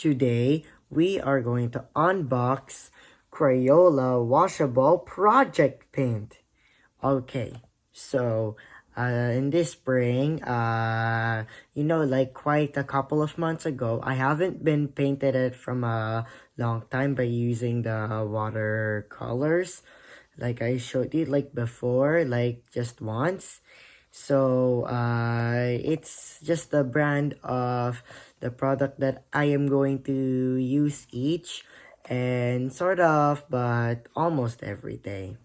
Today, we are going to unbox Crayola Washable Project Paint. Okay, so in this spring, like quite a couple of months ago, I haven't been painted it from a long time by using the watercolors. Like I showed you like before, like just once. So it's just the brand of the product that I am going to use each and sort of, but almost every day.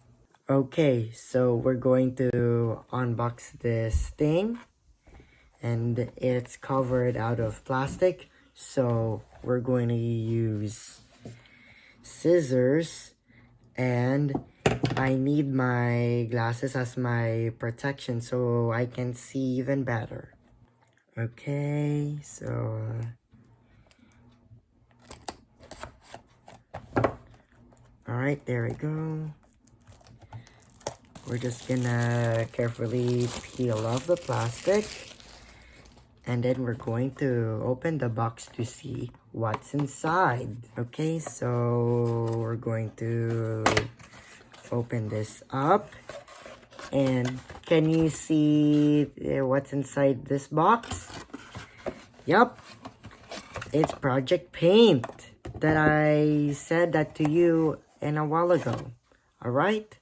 Okay, so we're going to unbox this thing and it's covered out of plastic. So we're going to use scissors and I need my glasses as my protection so I can see even better. Okay, so alright, there we go. We're just gonna carefully peel off the plastic and then we're going to open the box to see what's inside. Okay, so we're going to open this up. And can you see what's inside this box? Yup, it's Project Paint that I said that to you in a while ago. Alright,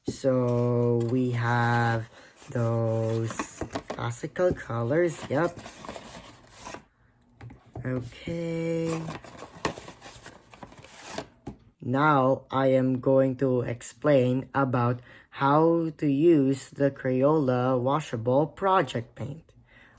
so we have those classical colors. Yup. Okay. Now I am going to explain about how to use the Crayola Washable Project Paint.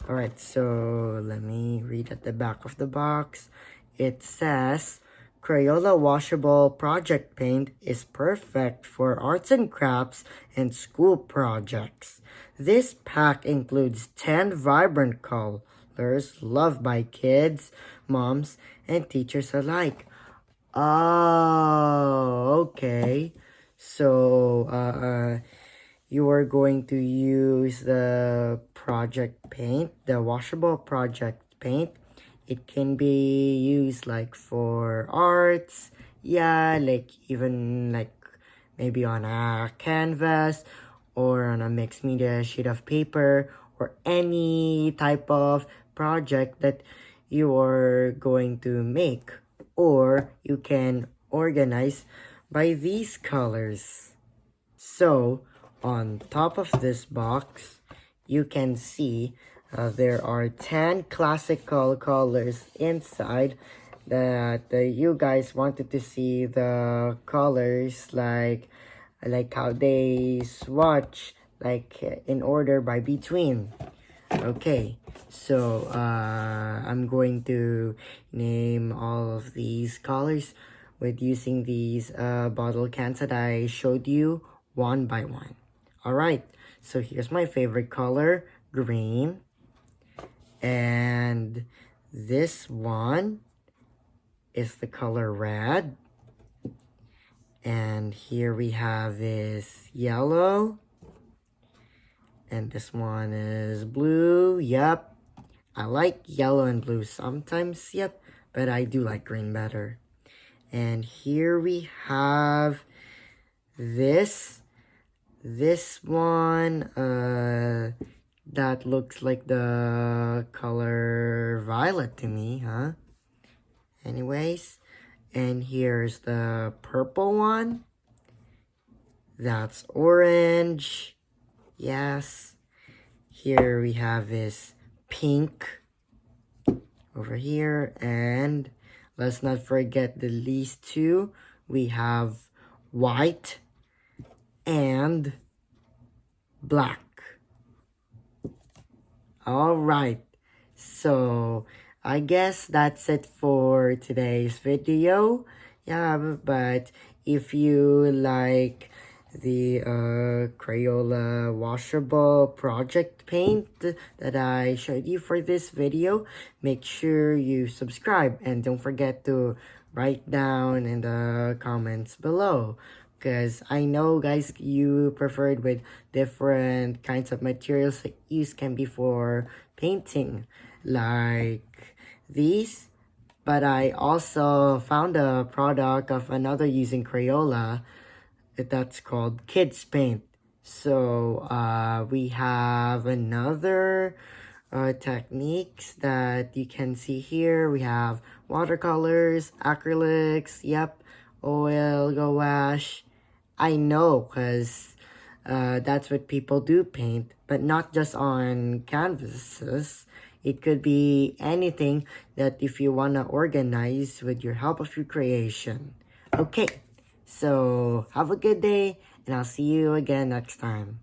Alright, so let me read at the back of the box. It says, Crayola Washable Project Paint is perfect for arts and crafts and school projects. This pack includes 10 vibrant colors loved by kids, moms, and teachers alike. Oh, okay. So, you are going to use the project paint, the washable project paint. It can be used like for arts, yeah, like even like maybe on a canvas or on a mixed media sheet of paper or any type of project that you are going to make, or you can organize by these colors. So on top of this box, you can see there are 10 classical colors inside that you guys wanted to see the colors like how they swatch like in order by between. Okay, so I'm going to name all of these colors with using these bottle cans that I showed you one by one. Alright, so here's my favorite color, green. And this one is the color red. And here we have this yellow. And this one is blue. Yep, I like yellow and blue sometimes, yep, but I do like green better. And here we have this one that looks like the color violet to me, huh? Anyways, and here's the purple one. That's orange. Yes. Here we have this pink over here, and let's not forget the least two. We have white and black. Alright, so I guess that's it for today's video. Yeah, but if you like the Crayola washable project paint that I showed you for this video, make sure you subscribe and don't forget to write down in the comments below, because I know guys you preferred with different kinds of materials that use can be for painting like these, But I also found a product of another using Crayola that's called Kids Paint. So we have another techniques that you can see here. We have watercolors, acrylics, yep, oil, gouache. I know because that's what people do paint, but not just on canvases. It could be anything that if you want to organize with your help of your creation. Okay, so have a good day and I'll see you again next time.